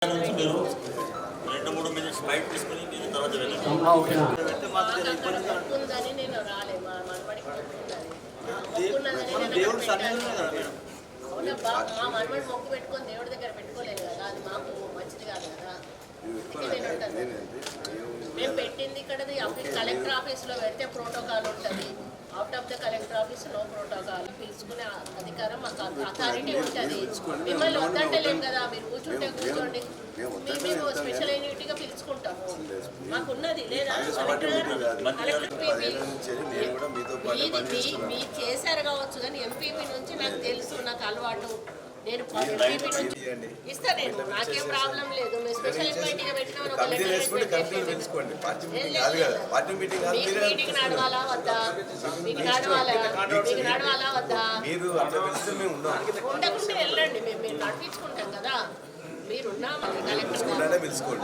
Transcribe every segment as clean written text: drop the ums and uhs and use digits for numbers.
మీరు 2-3 మినిట్స్ బయట తీసుకుని మీరు తర్వాత వెళ్ళండి. దేవుడు సన్నిధిలో కదా మేడం. అవునబ్బా, మా మనవడు మొక్కు పెట్టుకొని దేవుడి దగ్గర పెట్టుకోలేదు కదా, అది మాకు మంచిది కాదు కదా. మేము పెట్టింది ఇక్కడ కలెక్టర్ ఆఫీస్లో పెడితే ప్రోటోకాల్ ఉంటుంది. Out of the collector office no protocol. పిలుచుకునే అధికారం మాకు అథారిటీ ఉంటుంది. మిమ్మల్ని వద్దంటలేము కదా, మీరు కూర్చుంటే కూర్చోండి, మేము స్పెషల్ యూనిటీగా పిలుచుకుంటాము. మాకున్నది లేదా మీరు చేశారు కావచ్చు, కానీ ఎంపీపీ నుంచి నాకు తెలుసు, నాకు అలవాటు. నేను ఇస్తా, నేను నాకేం ప్రాబ్లం లేదు. మీరు స్పెషల్ ఇన్వైటీగా పెట్టిన మీటింగ్ నడవాలా వద్దా, మీకు నడవాలా వద్దా, ఉండకుంటే వెళ్ళండి, మేము నడిపించుకుంటాం కదా. మీరున్నా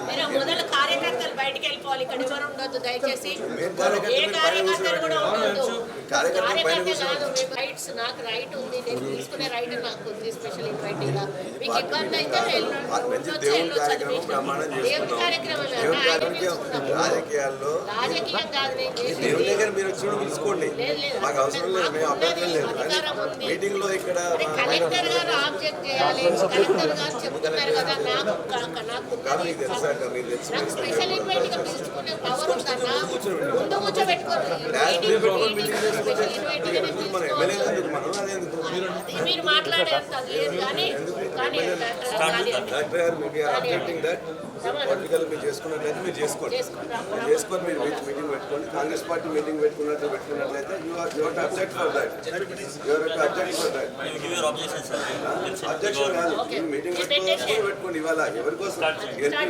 మీరు మొదలు కార్యకర్తలు బయటకు వెళ్ళిపోవాలి, ఇక్కడ ఎవరు ఉండొద్దు దయచేసి. ఏ కార్యకర్తలు కూడా ఉండొద్దు. కార్యకర్త కాదు, మీ రైట్స్, నాకు రైట్ ఉంది, నేను తీసుకునే రైట్ నాకు ఉంది. స్పెషల్ ఇన్వైటీగా మీకు ఇబ్బంది అయితే దేవుడి కార్యక్రమం రాజకీయం కాదు, కలెక్టర్ గారు ఆబ్జెక్ట్ చేయాలి. కలెక్టర్ గారు చెప్తున్నారు కదా, నాకు స్పెషల్ ఇన్వైటీగా పిలుచుకునే పవర్ ఉందన్నా. ముందు కూర్చోబెట్టుకోండి, మీరు మాట్లాడేది లేదు కానీ మీరు చేసుకున్నట్లయితే మీరు చేసుకొని మీరు మీటింగ్ పెట్టుకోండి. కాంగ్రెస్ పార్టీ మీటింగ్ పెట్టుకున్నట్లయితే అబ్జెక్ట్ ఫర్ దట్. అబ్జెక్షన్ కాదు, మీటింగ్ పెట్టుకోండి. ఇవాళ ఎవరికోసం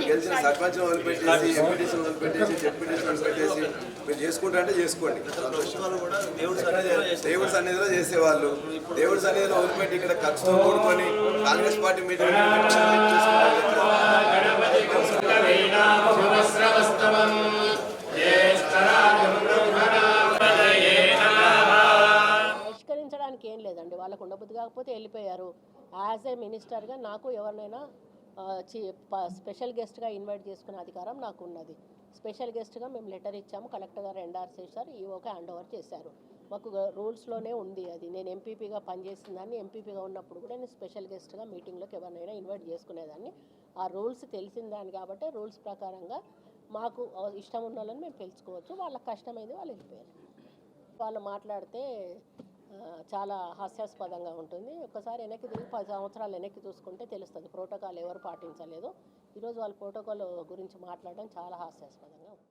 గెలిచిన సర్పంచ్ వదిలిపెట్టేసి, ఎంపీటీసీ వదిలిపెట్టేసి, జెడ్పీటీసీ వదిలిపెట్టేసి మీరు చేసుకుంటా అంటే చేసుకోండి. దేవుడి సన్నిధిలో చేసేవాళ్ళు దేవుడి సన్నిధిలో వదిలిపెట్టి ఇక్కడ ఖర్చుతో కూడుకొని కాంగ్రెస్ పార్టీ మీటింగ్ పరిష్కరించడానికి ఏం లేదండి. వాళ్ళకు ఉండబుద్ధి కాకపోతే వెళ్ళిపోయారు. యాజ్ ఏ మినిస్టర్గా నాకు ఎవరినైనా స్పెషల్ గెస్ట్గా ఇన్వైట్ చేసుకునే అధికారం నాకు ఉన్నది. స్పెషల్ గెస్ట్గా మేము లెటర్ ఇచ్చాము, కలెక్టర్ గారు ఎండార్స్ చేశారు, ఈఓకి హ్యాండ్ ఓవర్ చేశారు. మాకు రూల్స్లోనే ఉంది అది. నేను ఎంపీపీగా పనిచేసిందాన్ని, ఎంపీపీగా ఉన్నప్పుడు కూడా నేను స్పెషల్ గెస్ట్గా మీటింగ్లోకి ఎవరినైనా ఇన్వైట్ చేసుకునేదాన్ని. ఆ రూల్స్ తెలిసిందాన్ని కాబట్టి రూల్స్ ప్రకారంగా మాకు ఇష్టం ఉన్న వాళ్ళని మేము పిలుచుకోవచ్చు. వాళ్ళకి కష్టమైంది వాళ్ళు వెళ్ళిపోయారు. వాళ్ళు మాట్లాడితే చాలా హాస్యాస్పదంగా ఉంటుంది. ఒకసారి వెనక్కి తిరిగి 10 సంవత్సరాలు వెనక్కి చూసుకుంటే తెలుస్తుంది ప్రోటోకాల్ ఎవరు పాటించలేదు. ఈరోజు వాళ్ళ ప్రోటోకాల్ గురించి మాట్లాడడం చాలా హాస్యాస్పదంగా ఉంది.